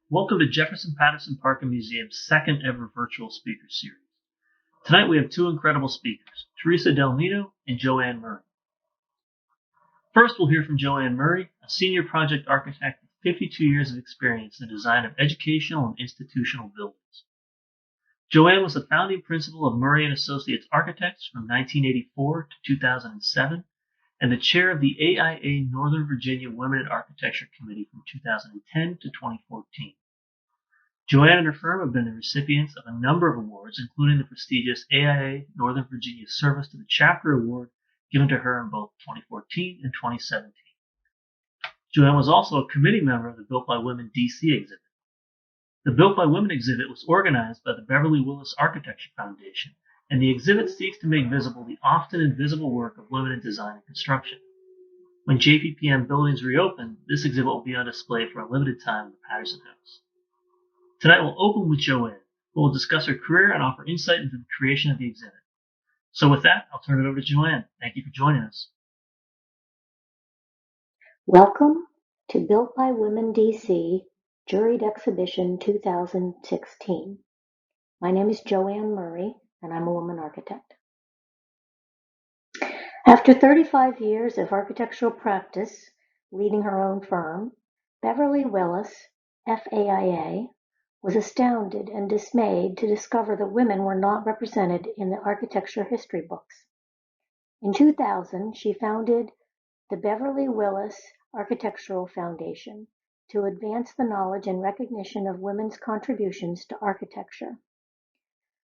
Welcome to Jefferson Patterson Park and Museum's second ever virtual speaker series. Tonight we have two incredible speakers, Theresa del Ninno and Joanne Murray. First, we'll hear from Joanne Murray, a senior project architect with 52 years of experience in the design of educational and institutional buildings. Joanne was the founding principal of Murray and Associates Architects from 1984 to 2007 and the chair of the AIA Northern Virginia Women in Architecture Committee from 2010 to 2014. Joanne and her firm have been the recipients of a number of awards, including the prestigious AIA Northern Virginia Service to the Chapter Award given to her in both 2014 and 2017. Joanne was also a committee member of the Built by Women DC exhibit. The Built by Women exhibit was organized by the Beverly Willis Architecture Foundation, and the exhibit seeks to make visible the often invisible work of women in design and construction. When JPPM buildings reopen, this exhibit will be on display for a limited time in the Patterson House. Tonight we'll open with Joanne, who will discuss her career and offer insight into the creation of the exhibit. So with that, I'll turn it over to Joanne. Thank you for joining us. Welcome to Built by Women DC Juried Exhibition 2016. My name is Joanne Murray, and I'm a woman architect. After 35 years of architectural practice, leading her own firm, Beverly Willis, FAIA, was astounded and dismayed to discover that women were not represented in the architecture history books. In 2000, she founded the Beverly Willis Architectural Foundation to advance the knowledge and recognition of women's contributions to architecture.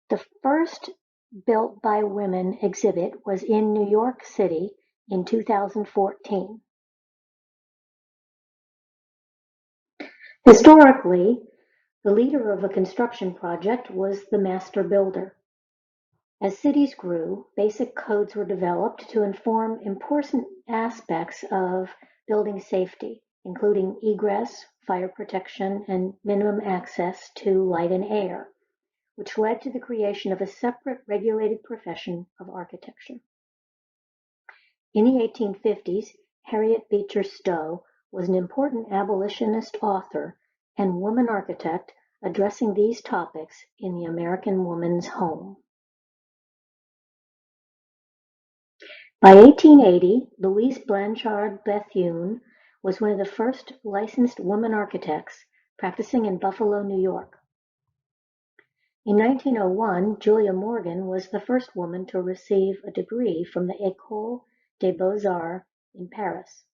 The first Built by Women exhibit was in New York City in 2014. Historically, the leader of a construction project was the master builder. As cities grew, basic codes were developed to inform important aspects of building safety, including egress, fire protection, and minimum access to light and air, which led to the creation of a separate regulated profession of architecture. In the 1850s, Harriet Beecher Stowe was an important abolitionist author and woman architect addressing these topics in the American woman's home. By 1880, Louise Blanchard Bethune was one of the first licensed woman architects practicing in Buffalo, New York. In 1901, Julia Morgan was the first woman to receive a degree from the École des Beaux-Arts in Paris.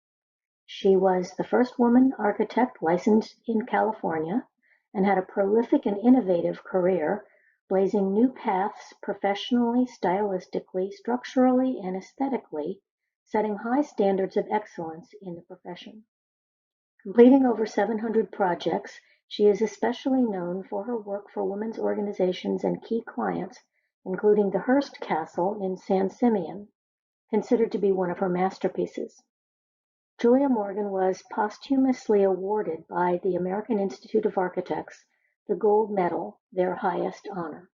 She was the first woman architect licensed in California and had a prolific and innovative career, blazing new paths professionally, stylistically, structurally, and aesthetically, setting high standards of excellence in the profession. Completing over 700 projects, she is especially known for her work for women's organizations and key clients, including the Hearst Castle in San Simeon, considered to be one of her masterpieces. Julia Morgan was posthumously awarded by the American Institute of Architects the Gold Medal, their highest honor.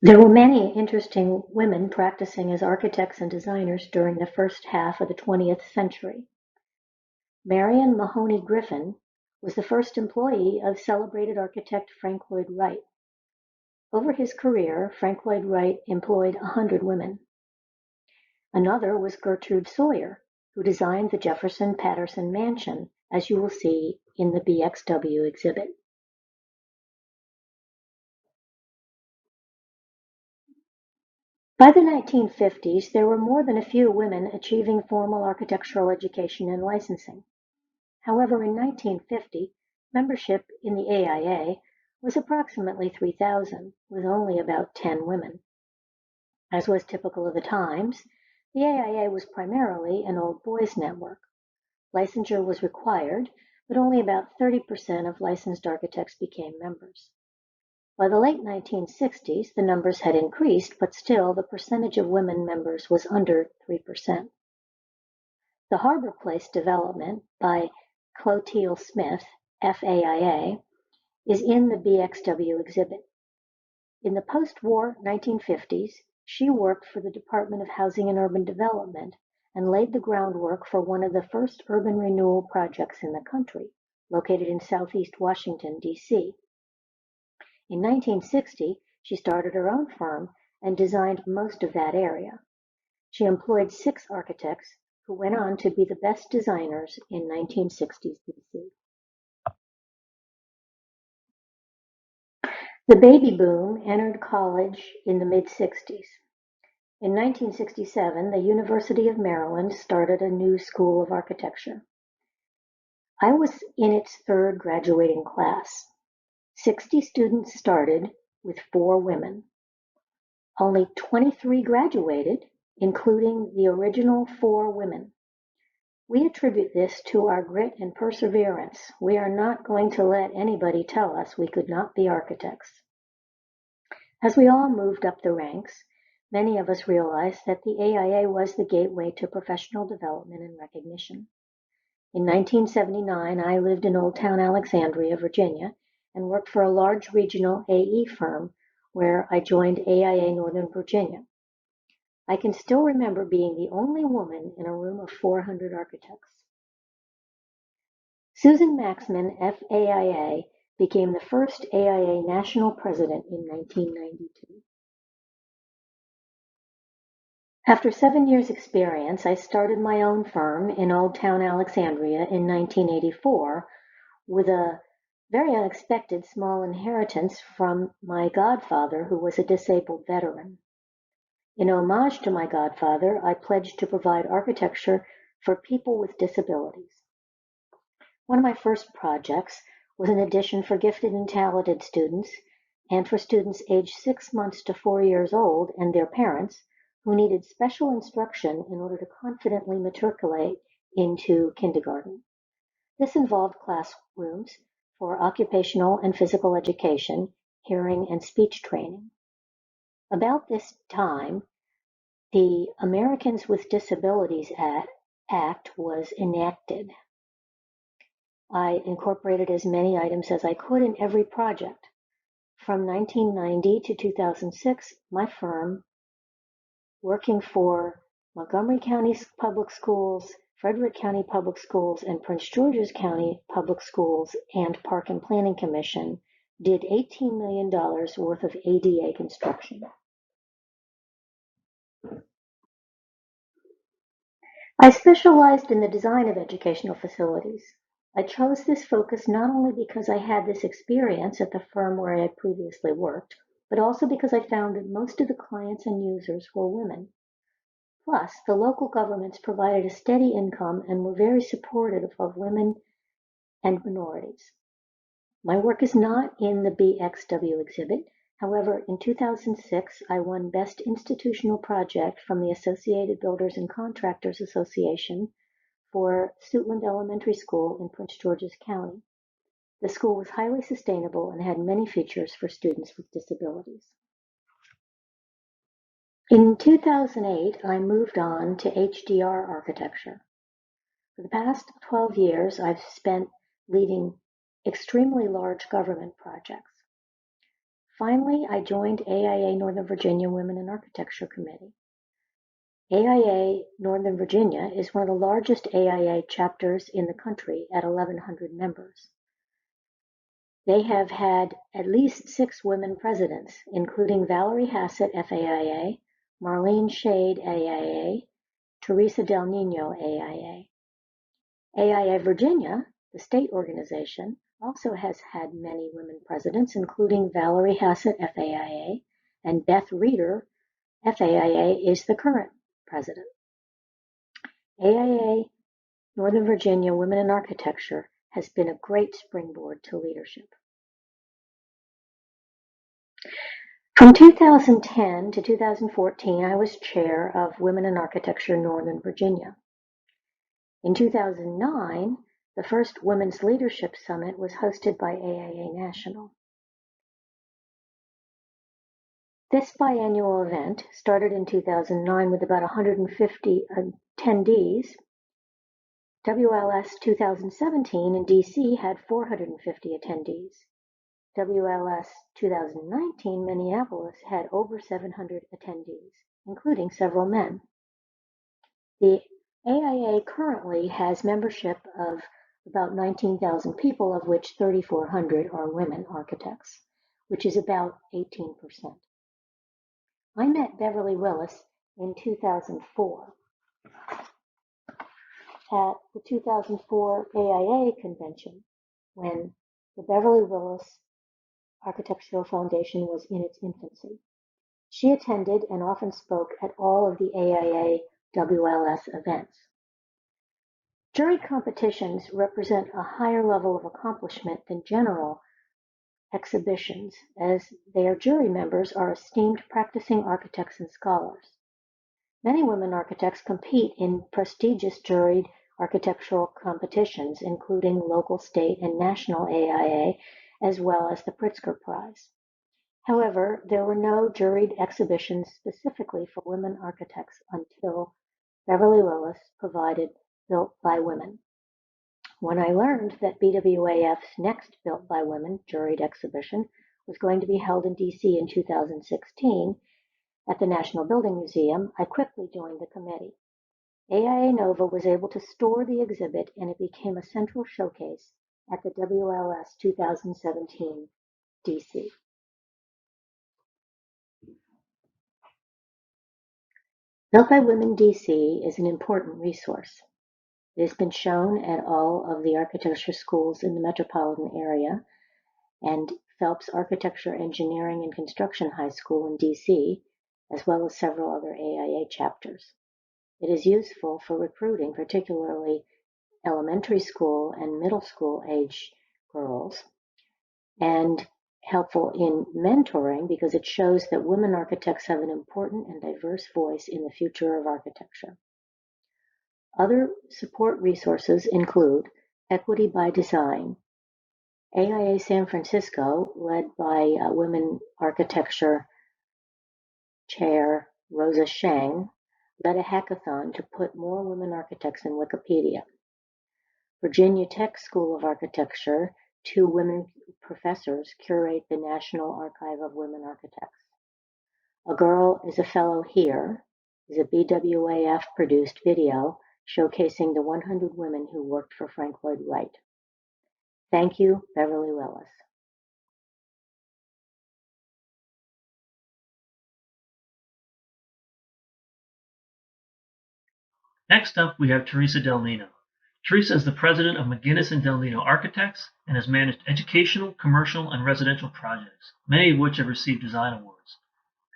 There were many interesting women practicing as architects and designers during the first half of the 20th century. Marion Mahoney Griffin was the first employee of celebrated architect Frank Lloyd Wright. Over his career, Frank Lloyd Wright employed 100 women. Another was Gertrude Sawyer, who designed the Jefferson Patterson Mansion, as you will see in the BXW exhibit. By the 1950s, there were more than a few women achieving formal architectural education and licensing. However, in 1950, membership in the AIA was approximately 3,000, with only about 10 women. As was typical of the times, the AIA was primarily an old boys network. Licensure was required, but only about 30% of licensed architects became members. By the late 1960s, the numbers had increased, but still the percentage of women members was under 3%. The Harbor Place development by Clotilde Smith, FAIA, is in the BXW exhibit. In the post-war 1950s, she worked for the Department of Housing and Urban Development and laid the groundwork for one of the first urban renewal projects in the country, located in southeast Washington, D.C. In 1960, she started her own firm and designed most of that area. She employed 6 architects who went on to be the best designers in 1960s D.C. The baby boom entered college in the mid-60s. In 1967, the University of Maryland started a new school of architecture. I was in its 3rd graduating class. 60 students started, with 4 women. Only 23 graduated, including the original 4 women. We attribute this to our grit and perseverance. We are not going to let anybody tell us we could not be architects. As we all moved up the ranks, many of us realized that the AIA was the gateway to professional development and recognition. In 1979, I lived in Old Town Alexandria, Virginia, and worked for a large regional AE firm where I joined AIA Northern Virginia. I can still remember being the only woman in a room of 400 architects. Susan Maxman, FAIA, became the first AIA national president in 1992. After 7 years' experience, I started my own firm in Old Town Alexandria in 1984 with a very unexpected small inheritance from my godfather, who was a disabled veteran. In homage to my godfather, I pledged to provide architecture for people with disabilities. One of my first projects was an addition for gifted and talented students and for students aged 6 months to 4 years old and their parents who needed special instruction in order to confidently matriculate into kindergarten. This involved classrooms for occupational and physical education, hearing and speech training. About this time, the Americans with Disabilities Act was enacted. I incorporated as many items as I could in every project. From 1990 to 2006, my firm, working for Montgomery County Public Schools, Frederick County Public Schools, and Prince George's County Public Schools and Park and Planning Commission, did $18 million worth of ADA construction. I specialized in the design of educational facilities. I chose this focus not only because I had this experience at the firm where I had previously worked, but also because I found that most of the clients and users were women. Plus, the local governments provided a steady income and were very supportive of women and minorities. My work is not in the BXW exhibit. However, in 2006, I won Best Institutional Project from the Associated Builders and Contractors Association for Suitland Elementary School in Prince George's County. The school was highly sustainable and had many features for students with disabilities. In 2008, I moved on to HDR architecture. For the past 12 years, I've spent leading extremely large government projects. Finally, I joined AIA Northern Virginia Women in Architecture Committee. AIA Northern Virginia is one of the largest AIA chapters in the country at 1,100 members. They have had at least 6 women presidents, including Valerie Hassett, FAIA, Marlene Shade, AIA, Theresa Del Nino, AIA. AIA Virginia, the state organization, also has had many women presidents, including Valerie Hassett, FAIA, and Beth Reeder, FAIA, is the current president. AIA Northern Virginia Women in Architecture has been a great springboard to leadership. From 2010 to 2014, I was chair of Women in Architecture Northern Virginia. In 2009, the first Women's Leadership Summit was hosted by AIA National. This biannual event started in 2009 with about 150 attendees. WLS 2017 in DC had 450 attendees. WLS 2019 Minneapolis had over 700 attendees, including several men. The AIA currently has membership of about 19,000 people, of which 3,400 are women architects, which is about 18%. I met Beverly Willis in 2004 at the 2004 AIA convention when the Beverly Willis Architectural Foundation was in its infancy. She attended and often spoke at all of the AIA WLS events. Jury competitions represent a higher level of accomplishment than general exhibitions, as their jury members are esteemed practicing architects and scholars. Many women architects compete in prestigious juried architectural competitions, including local, state, and national AIA, as well as the Pritzker Prize. However, there were no juried exhibitions specifically for women architects until Beverly Willis provided Built by Women. When I learned that BWAF's next Built by Women juried exhibition was going to be held in DC in 2016 at the National Building Museum, I quickly joined the committee. AIA Nova was able to store the exhibit, and it became a central showcase at the WLS 2017 DC. Built by Women DC is an important resource. It has been shown at all of the architecture schools in the metropolitan area and Phelps Architecture, Engineering, and Construction High School in DC, as well as several other AIA chapters. It is useful for recruiting, particularly elementary school and middle school age girls, and helpful in mentoring because it shows that women architects have an important and diverse voice in the future of architecture. Other support resources include Equity by Design. AIA San Francisco, led by Women Architecture Chair Rosa Sheng, led a hackathon to put more women architects in Wikipedia. Virginia Tech School of Architecture, 2 women professors curate the National Archive of Women Architects. A Girl is a Fellow Here is a BWAF-produced video showcasing the 100 women who worked for Frank Lloyd Wright. Thank you, Beverly Willis. Next up, we have Theresa Del Ninno. Theresa is the president of McGinnis and Del Ninno Architects and has managed educational, commercial, and residential projects, many of which have received design awards.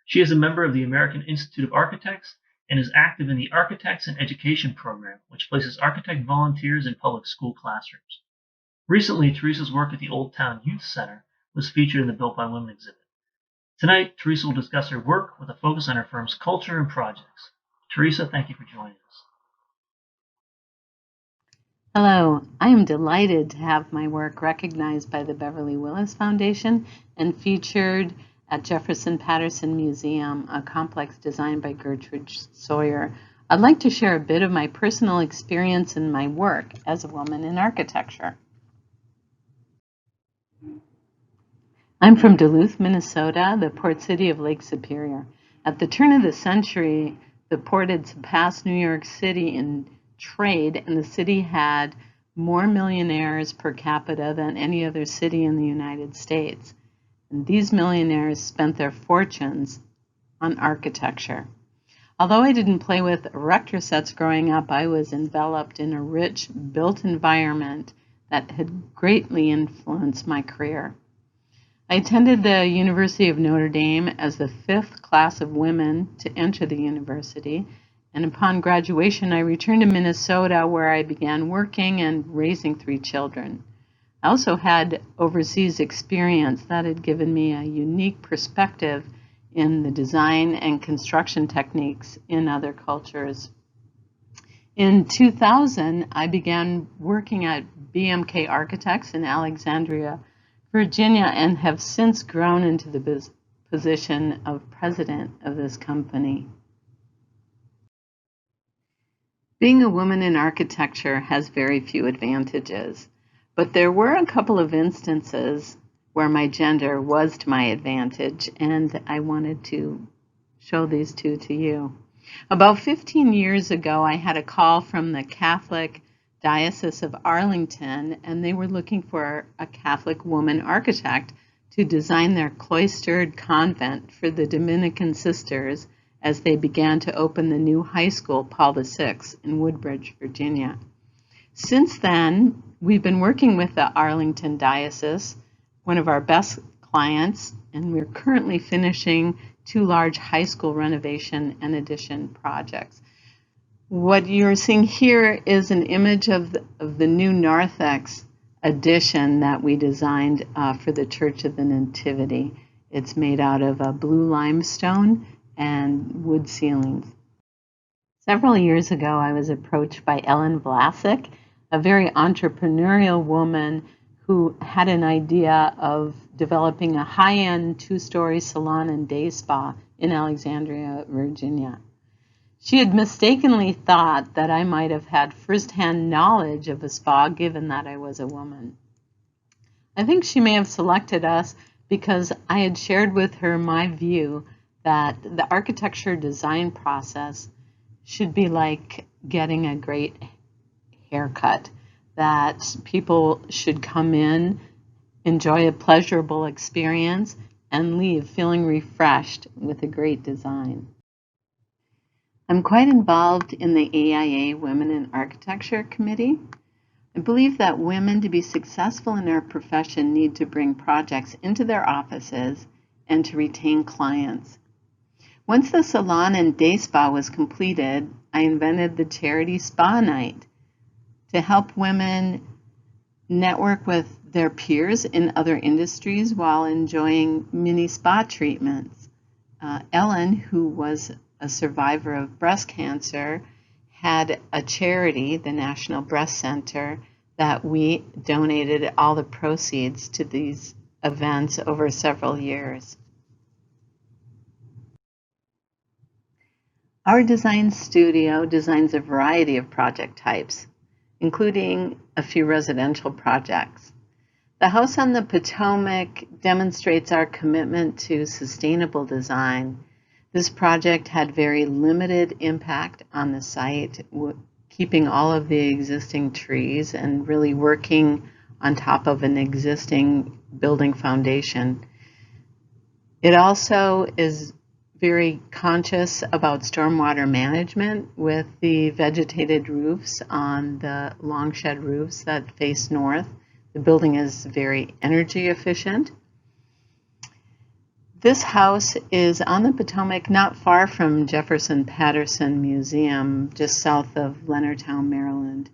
She is a member of the American Institute of Architects and is active in the Architects in Education program, which places architect volunteers in public school classrooms. Recently, Theresa's work at the Old Town Youth Center was featured in the Built by Women exhibit. Tonight, Theresa will discuss her work with a focus on her firm's culture and projects. Theresa, thank you for joining us. Hello, I am delighted to have my work recognized by the Beverly Willis Foundation and featured at Jefferson Patterson Museum, a complex designed by Gertrude Sawyer. I'd like to share a bit of my personal experience in my work as a woman in architecture. I'm from Duluth, Minnesota, the port city of Lake Superior. At the turn of the century, the port had surpassed New York City in trade, and the city had more millionaires per capita than any other city in the United States. And these millionaires spent their fortunes on architecture. Although I didn't play with erector sets growing up, I was enveloped in a rich, built environment that had greatly influenced my career. I attended the University of Notre Dame as the 5th class of women to enter the university, and upon graduation, I returned to Minnesota, where I began working and raising 3 children. I also had overseas experience that had given me a unique perspective in the design and construction techniques in other cultures. In 2000, I began working at BMK Architects in Alexandria, Virginia, and have since grown into the position of president of this company. Being a woman in architecture has very few advantages, but there were a couple of instances where my gender was to my advantage, and I wanted to show these 2 to you. About 15 years ago, I had a call from the Catholic Diocese of Arlington, and they were looking for a Catholic woman architect to design their cloistered convent for the Dominican sisters as they began to open the new high school, Paul VI, in Woodbridge, Virginia. Since then, we've been working with the Arlington Diocese, one of our best clients, and we're currently finishing 2 large high school renovation and addition projects. What you're seeing here is an image of the new narthex addition that we designed for the Church of the Nativity. It's made out of blue limestone and wood ceilings. Several years ago, I was approached by Ellen Vlasic, a very entrepreneurial woman who had an idea of developing a high-end 2-story salon and day spa in Alexandria, Virginia. She had mistakenly thought that I might have had firsthand knowledge of a spa given that I was a woman. I think she may have selected us because I had shared with her my view that the architecture design process should be like getting a great haircut, that people should come in, enjoy a pleasurable experience, and leave feeling refreshed with a great design. I'm quite involved in the AIA Women in Architecture Committee. I believe that women, to be successful in their profession, need to bring projects into their offices and to retain clients. Once the salon and day spa was completed, I invented the charity spa night to help women network with their peers in other industries while enjoying mini spa treatments. Ellen, who was a survivor of breast cancer, had a charity, the National Breast Center, that we donated all the proceeds to these events over several years. Our design studio designs a variety of project types, including a few residential projects. The house on the Potomac demonstrates our commitment to sustainable design. This project had very limited impact on the site, keeping all of the existing trees and really working on top of an existing building foundation. It also is very conscious about stormwater management with the vegetated roofs on the long shed roofs that face north. The building is very energy efficient. This house is on the Potomac, not far from Jefferson Patterson Museum, just south of Leonardtown, Maryland.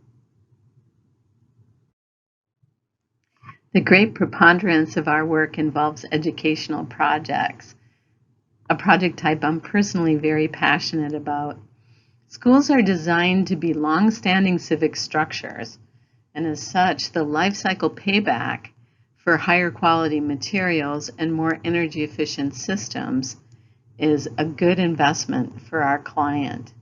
The great preponderance of our work involves educational projects, a project type I'm personally very passionate about. Schools are designed to be long-standing civic structures, and as such, the life cycle payback for higher quality materials and more energy efficient systems is a good investment for our client.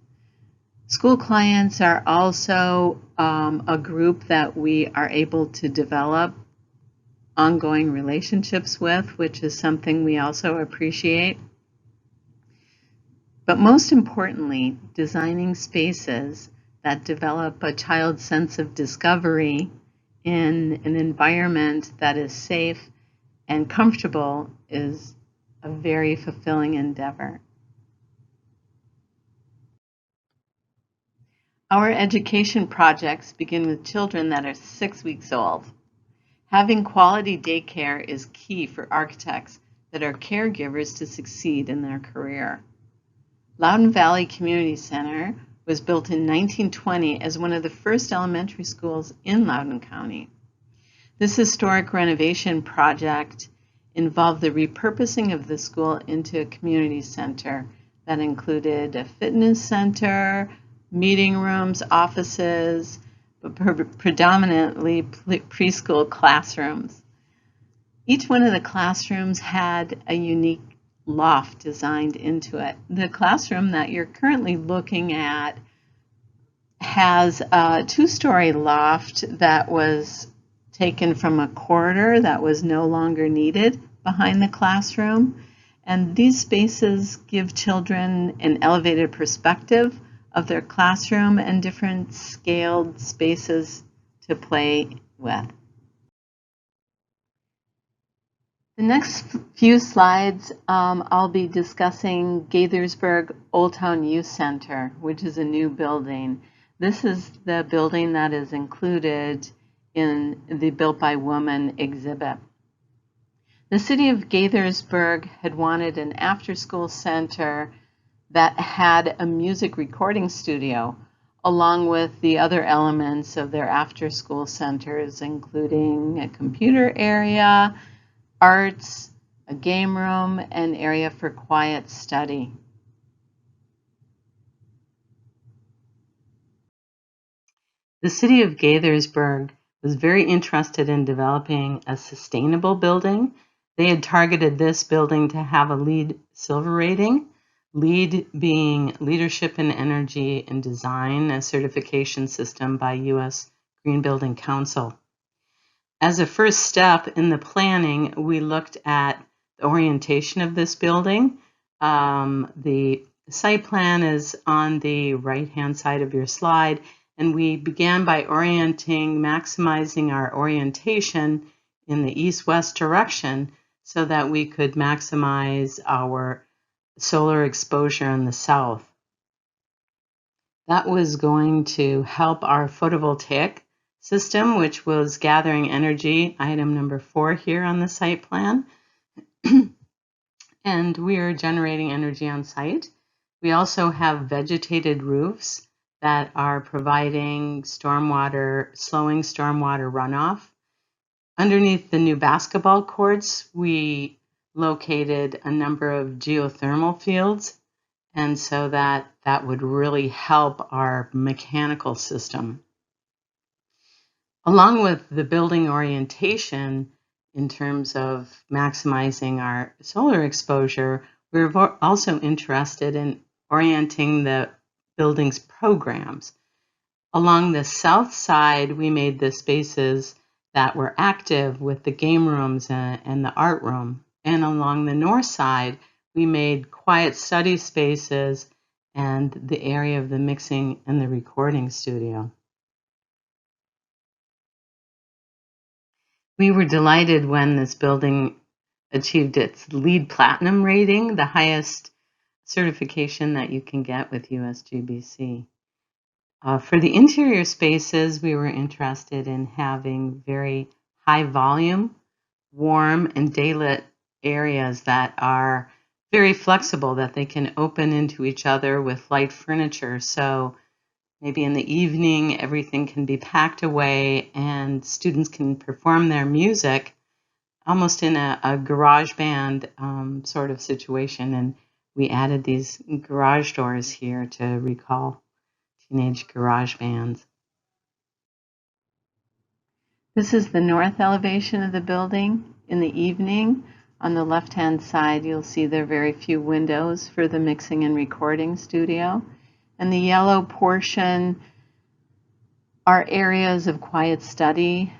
School clients are also a group that we are able to develop ongoing relationships with, which is something we also appreciate. But most importantly, designing spaces that develop a child's sense of discovery in an environment that is safe and comfortable is a very fulfilling endeavor. Our education projects begin with children that are 6 weeks old. Having quality daycare is key for architects that are caregivers to succeed in their career. Loudoun Valley Community Center was built in 1920 as one of the first elementary schools in Loudoun County. This historic renovation project involved the repurposing of the school into a community center that included a fitness center, meeting rooms, offices, but predominantly preschool classrooms. Each one of the classrooms had a unique loft designed into it. The classroom that you're currently looking at has a 2-story loft that was taken from a corridor that was no longer needed behind the classroom. And these spaces give children an elevated perspective of their classroom and different scaled spaces to play with. The next few slides, I'll be discussing Gaithersburg Old Town Youth Center, which is a new building. This is the building that is included in the Built by Women exhibit. The city of Gaithersburg had wanted an after-school center that had a music recording studio, along with the other elements of their after-school centers, including a computer area, arts, a game room, and area for quiet study. The city of Gaithersburg was very interested in developing a sustainable building. They had targeted this building to have a LEED Silver rating, LEED being Leadership in Energy and Design, a certification system by U.S. Green Building Council. As a first step in the planning, we looked at the orientation of this building. The site plan is on the right-hand side of your slide, and we began by maximizing our orientation in the east-west direction so that we could maximize our solar exposure in the south. That was going to help our photovoltaic system, which was gathering energy, item number 4 here on the site plan. And we are generating energy on site. We also have vegetated roofs that are providing slowing stormwater runoff. Underneath the new basketball courts, we located a number of geothermal fields, and so that would really help our mechanical system. Along with the building orientation in terms of maximizing our solar exposure, we're also interested in orienting the building's programs. Along the south side, we made the spaces that were active with the game rooms and the art room. And along the north side, we made quiet study spaces and the area of the mixing and the recording studio. We were delighted when this building achieved its LEED Platinum rating, the highest certification that you can get with USGBC. For the interior spaces, we were interested in having very high volume, warm, and daylit areas that are very flexible, that they can open into each other with light furniture. So maybe in the evening, everything can be packed away and students can perform their music almost in a garage band sort of situation. And we added these garage doors here to recall teenage garage bands. This is the north elevation of the building. In the evening, on the left-hand side, you'll see there are very few windows for the mixing and recording studio. And the yellow portion are areas of quiet study,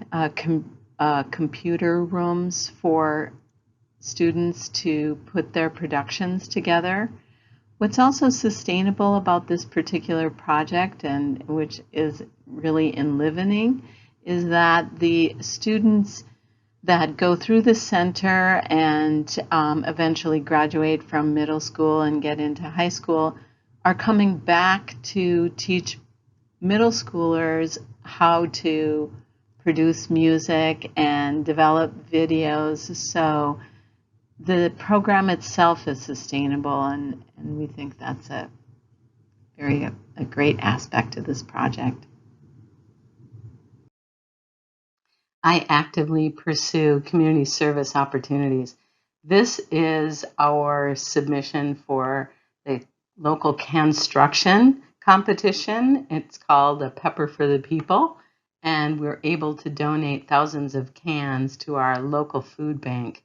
computer rooms for students to put their productions together. What's also sustainable about this particular project, and which is really enlivening, is that the students that go through the center and eventually graduate from middle school and get into high school are coming back to teach middle schoolers how to produce music and develop videos. So the program itself is sustainable, and we think that's a great aspect of this project. I actively pursue community service opportunities. This is our submission for the local construction competition. It's called a Pepper for the People, and we're able to donate thousands of cans to our local food bank.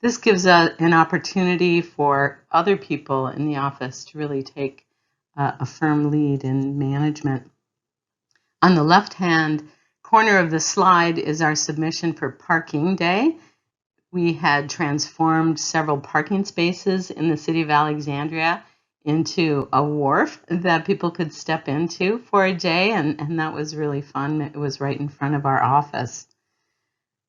This gives an opportunity for other people in the office to really take a firm lead in management. On the left-hand corner of the slide is our submission for Parking Day. We had transformed several parking spaces in the city of Alexandria into a wharf that people could step into for a day, and that was really fun. It was right in front of our office.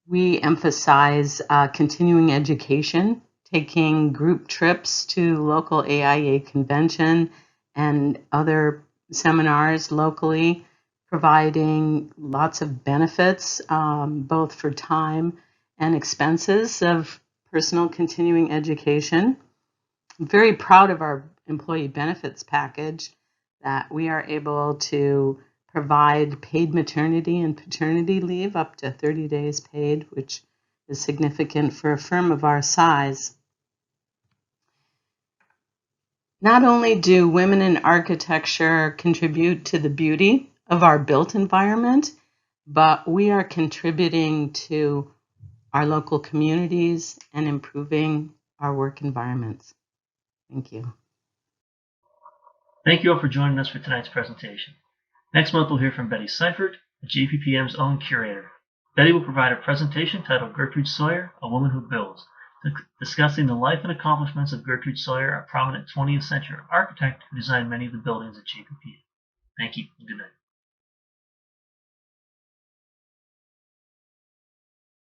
We emphasize continuing education, taking group trips to local AIA convention and other seminars locally, providing lots of benefits, both for time and expenses of personal continuing education. I'm very proud of our employee benefits package, that we are able to provide paid maternity and paternity leave up to 30 days paid, which is significant for a firm of our size. Not only do women in architecture contribute to the beauty of our built environment, but we are contributing to our local communities and improving our work environments. Thank you. Thank you all for joining us for tonight's presentation. Next month we'll hear from Betty Seifert, the JPPM's own curator. Betty will provide a presentation titled Gertrude Sawyer, A Woman Who Builds, discussing the life and accomplishments of Gertrude Sawyer, a prominent 20th century architect who designed many of the buildings at JPPM. Thank you and good night.